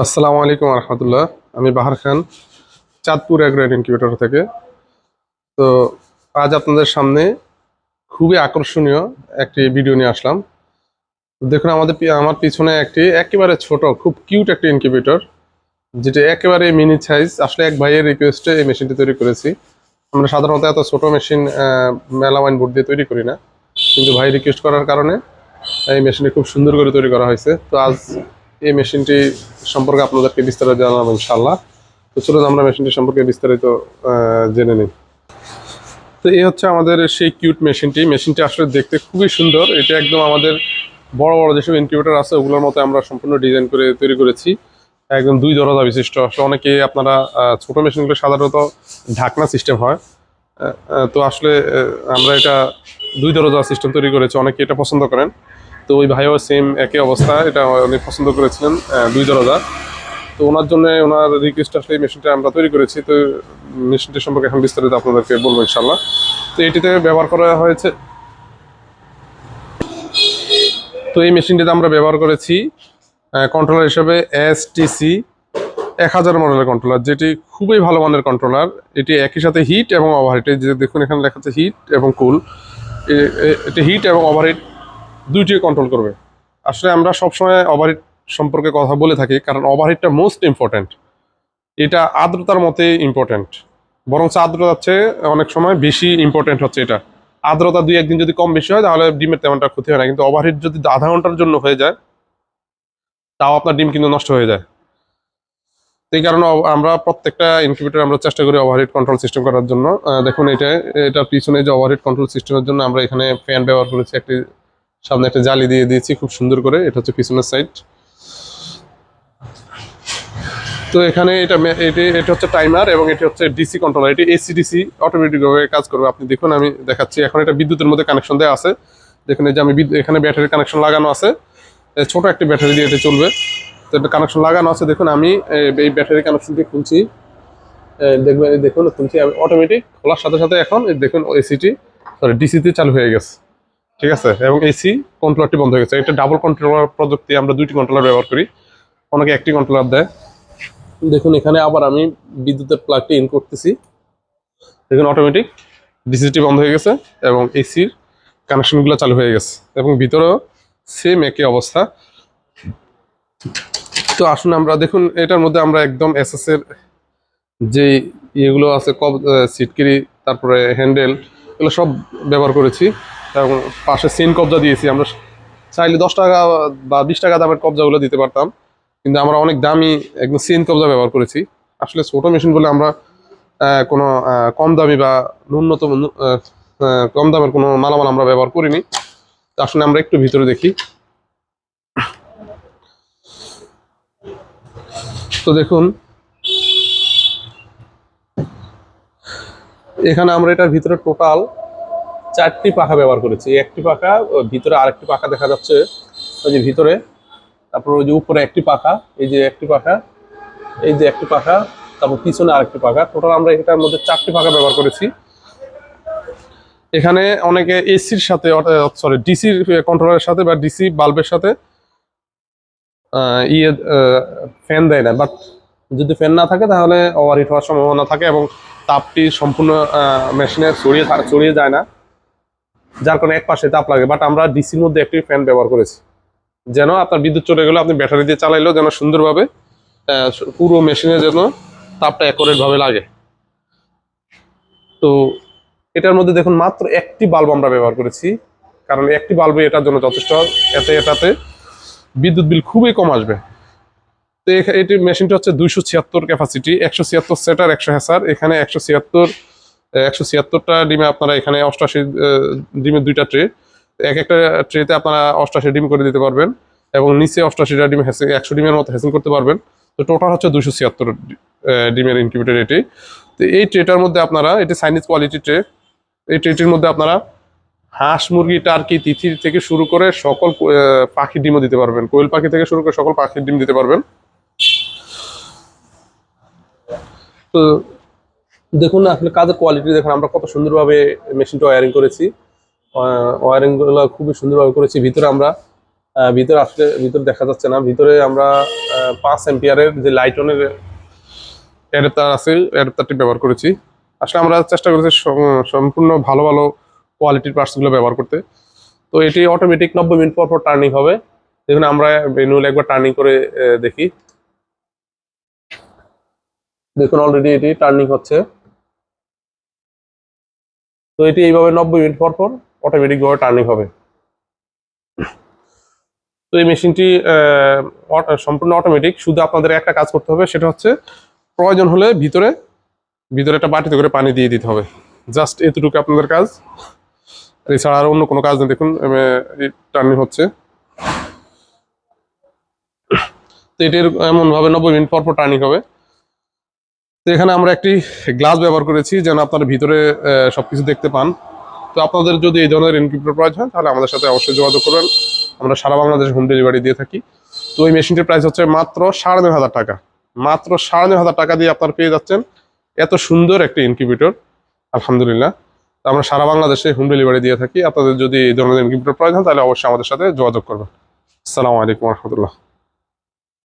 আসসালামু আলাইকুম রহমতুল্লাহ। আমি বাহার খান, চাঁদপুর অ্যাগ্রো ইনকিউবেটর থেকে। তো আজ আপনাদের সামনে খুবই আকর্ষণীয় একটি ভিডিও নিয়ে আসলাম। দেখুন, আমার পিছনে একটি একেবারে ছোট, খুব কিউট একটি ইনকিউবেটর, যেটা একেবারে মিনি সাইজ। আসলে এক ভাইয়ের রিকোয়েস্টে এই মেশিনটি তৈরি করেছি। আমরা সাধারণত এত ছোট মেশিন মেলামাইন বোর্ড দিয়ে তৈরি করি না, কিন্তু ভাই রিকোয়েস্ট করার কারণে এই মেশিনটি খুব সুন্দর করে তৈরি করা হয়েছে। তো আজ এই মেশিনটি সম্পর্কে আপনাদেরকে বিস্তারিত জানাবো ইনশাআল্লাহ। তো চলুন আমরা মেশিনটি সম্পর্কে বিস্তারিত জেনে নিই। তো এই হচ্ছে আমাদের সেই কিউট মেশিনটি আসলে দেখতে খুবই সুন্দর। এটা একদম আমাদের বড় বড় যেসব ইনকিউবেটর আছে ওগুলোর মতো আমরা সম্পূর্ণ ডিজাইন করে তৈরি করেছি। একদম দুই দরজা বিশিষ্ট। আসলে অনেকে আপনারা ছোট মেশিনগুলো সাধারণত ঢাকনা সিস্টেম হয়। তো আসলে আমরা এটা দুই দরজা সিস্টেম তৈরি করেছি, অনেকে এটা পছন্দ করেন। তো ওই ভাইও সেম একই অবস্থা, এটা অনেক পছন্দ করেছিলেন দুই দরজা। তো ওনার জন্য ওনার রিকোয়েস্ট আসলে এই মেশিনটা আমরা তৈরি করেছি। তো মেশিনটি সম্পর্কে এখন বিস্তারিত আপনাদেরকে বলবো ইনশাল্লাহ। তো এটিতে ব্যবহার করা হয়েছে, তো এই মেশিনটিতে আমরা ব্যবহার করেছি কন্ট্রোলার হিসেবে STC 1000 মডেলের কন্ট্রোলার, যেটি খুবই ভালো মানের কন্ট্রোলার। এটি একই সাথে হিট এবং ওভারহিট, যে দেখুন এখানে লেখা আছে হিট এবং কুল। এটি হিট এবং ওভারহিট দুইটি কন্ট্রোল করবে। আসলে আমরা সবসময় ওভারহিট সম্পর্কে কথা বলে থাকি, কারণ ওভারহিটটা মোস্ট ইম্পর্ট্যান্ট। এটা আর্দ্রতার মতে ইম্পর্ট্যান্ট, বরং আর্দ্রতার চেয়ে অনেক সময় বেশি ইম্পর্ট্যান্ট হচ্ছে এটা। আর্দ্রতা দুই একদিন যদি কম বেশি হয় তাহলে ডিমের তেমনটা ক্ষতি হয় না, কিন্তু ওভারহিট যদি আধা ঘন্টার জন্য হয়ে যায় তাও আপনার ডিম কিন্তু নষ্ট হয়ে যায়। এই কারণে আমরা প্রত্যেকটা ইনকিউবেটর আমরা চেষ্টা করি ওভারহিট কন্ট্রোল সিস্টেম করার জন্য। দেখুন এটার পিছনে যে ওভারহিট কন্ট্রোল সিস্টেমের জন্য আমরা এখানে ফ্যান ব্যবহার করেছি, একটি সামনে একটা জালি দিয়ে দিয়েছি খুব সুন্দর করে। এটা হচ্ছে পিছনের সাইড। তো এখানে এটা হচ্ছে টাইমার এবং এটি হচ্ছে ডিসি কন্ট্রোলার। এটি AC/DC অটোমেটিক ভাবে কাজ করবে। আপনি দেখুন, আমি দেখাচ্ছি। এখন এটা বিদ্যুতের মধ্যে কানেকশন দেওয়া আছে। দেখুন এই যে আমি এখানে ব্যাটারি কানেকশন লাগানো আছে, ছোট একটি ব্যাটারি দিয়ে এটা চলবে। তো এটা কানেকশন লাগানো আছে। দেখুন আমি এই ব্যাটারি কানেকশনটি খুলছি, দেখুন খুলছি আমি। অটোমেটিক খোলার সাথে সাথে এখন দেখুন ডিসিতে চালু হয়ে গেছে, ঠিক আছে। এবং AC কন্ট্রোলারটি বন্ধ হয়ে গেছে। এটা ডাবল কন্ট্রোলার প্রযুক্তি, আমরা দুইটি কন্ট্রোলার ব্যবহার করি, অনেকে একটি কন্ট্রোলার দেয়। দেখুন এখানে আবার আমি বিদ্যুতের প্লাগটি ইন করতেছি। দেখুন অটোমেটিক ডিসিটি বন্ধ হয়ে গেছে এবং ACর কানেকশনগুলো চালু হয়ে গেছে, এবং ভিতরেও সেম একই অবস্থা। তো আসুন আমরা দেখুন, এটার মধ্যে আমরা একদম SS এর যে ইয়েগুলো আছে, সিটকিরি, তারপরে হ্যান্ডেল, এগুলো সব ব্যবহার করেছি। এবং পাশে চেন কবজা দিয়েছি। আমরা চাইলে 10 টাকা বা 20 টাকা দামের কবজাগুলো দিতে পারতাম, কিন্তু আমরা অনেক দামি একদম চেন কবজা ব্যবহার করেছি। আসলে ছোট মেশিন বলে আমরা কোনো কম দামি বা ন্যূনতম কম দামের কোনো মালামাল আমরা ব্যবহার করিনি। তো আসলে আমরা একটু ভিতরে দেখি। তো দেখুন এখানে আমরা এটার ভিতরে টোটাল 4টি পাখা ব্যবহার করেছি। একটি পাখা, ভিতরে আরেকটি পাখা দেখা যাচ্ছে ওই যে ভিতরে, তারপর ওই যে উপরে একটি পাখা, এই যে একটি পাখা, এই যে একটি পাখা, তারপর পিছনে আরেকটি পাখা। টোটাল আমরা এটার মধ্যে 4টি পাখা ব্যবহার করেছি। এখানে অনেকে এসির সাথে, সরি ডিসির কন্ট্রোলারের সাথে বা ডিসি বাল্বের সাথে ইয়ে ফ্যান দেয় না, বাট যদি ফ্যান না থাকে তাহলে ওভারহিট হওয়ার সম্ভাবনা থাকে এবং তাপটি সম্পূর্ণ মেশিনে ছড়িয়ে যায় না, যার কারণে এক পাশে তাপ লাগে। বাট আমরা ডিসির মধ্যে একটি ফ্যান ব্যবহার করেছি, যেন আপনার বিদ্যুৎ চলে গেলে আপনি ব্যাটারি দিয়ে চালাইলেও যেন সুন্দরভাবে পুরো মেশিনে যেন তাপটা অ্যাকুরেট ভাবে লাগে। তো এটার মধ্যে দেখুন মাত্র একটি বাল্ব আমরা ব্যবহার করেছি, কারণ একটি বাল্বই এটার জন্য যথেষ্ট। এটাতে বিদ্যুৎ বিল খুবই কম আসবে। তো এটি মেশিনটা হচ্ছে 276 ক্যাপাসিটি, 176 সেটার, 100 হ্যাসার। এখানে 176টা ডিমে আপনারা এখানে 88 ডিমের দুইটা ট্রে, একটা ট্রেতে আপনারা 88 ডিম করে দিতে পারবেন, এবং নিচে 88টা ডিম 100 ডিমের মতো হ্যাসিং করতে পারবেন। তো টোটাল হচ্ছে 276 ডিমের ইনকিউবেটর এটি। তো এই ট্রেটার মধ্যে আপনারা, এটি চাইনিজ কোয়ালিটি ট্রে, এই ট্রেটির মধ্যে আপনারা হাঁস, মুরগি, টার্কি, তিথি থেকে শুরু করে সকল পাখির ডিমও দিতে পারবেন। কোয়েল পাখি থেকে শুরু করে সকল পাখির ডিম দিতে পারবেন। তো দেখুন আসলে কাজের কোয়ালিটি দেখুন, আমরা কত সুন্দরভাবে মেশিনটা ওয়ারিং করেছি। ওয়ারিং গুলো খুবই সুন্দরভাবে করেছি। ভিতরে আমরা ভিতরে আসলে ভিতরে দেখা যাচ্ছে না, ভিতরে আমরা 5 অ্যাম্পিয়ারের যে লাইটনের অ্যাডাপ্টার আছে, অ্যাডাপ্টারটি ব্যবহার করেছি। আসলে আমরা চেষ্টা করেছি সম্পূর্ণ ভালো ভালো কোয়ালিটির পার্টসগুলো ব্যবহার করতে। তো এটি অটোমেটিক 90 মিনিট পর পর টার্নিং হবে। দেখুন আমরা ম্যানুয়ালি একবার টার্নিং করে দেখি। দেখুন অলরেডি এটি টার্নিং হচ্ছে। তো এটি এইভাবে 90 মিনিট পর পর অটোমেটিক ভাবে টার্নিং হবে। তো এই মেশিনটি সম্পূর্ণ অটোমেটিক। শুধু আপনাদের একটা কাজ করতে হবে, সেটা হচ্ছে প্রয়োজন হলে ভিতরে একটা বাটিতে করে পানি দিয়ে দিতে হবে। জাস্ট এতটুকু আপনাদের কাজ, এছাড়া আর অন্য কোনো কাজ নেই। দেখুন টার্নিং হচ্ছে। তো এটির এমনভাবে 90 মিনিট পর পর টার্নিং হবে। তো এখানে আমরা একটি গ্লাস ব্যবহার করেছি যেন আপনারা ভিতরে সবকিছু দেখতে পান। তো আপনাদের যদি এই ধরনের ইনকিউবেটর প্রয়োজন হয় তাহলে আমাদের সাথে অবশ্যই যোগাযোগ করবেন। আমরা সারা বাংলাদেশে হোম ডেলিভারি দিয়ে থাকি। তো এই মেশিনটির প্রাইস হচ্ছে মাত্র 9,500 টাকা। মাত্র 9,500 টাকা দিয়ে আপনারা পেয়ে যাচ্ছেন এত সুন্দর একটি ইনকিউবেটর। আলহামদুলিল্লাহ। তো আমরা সারা বাংলাদেশে হোম ডেলিভারি দিয়ে থাকি। আপনাদের যদি এই ধরনের ইনকিউবেটর প্রয়োজন তাহলে অবশ্যই আমাদের সাথে যোগাযোগ করবেন। আসসালামু আলাইকুম রহমতুল্লাহ।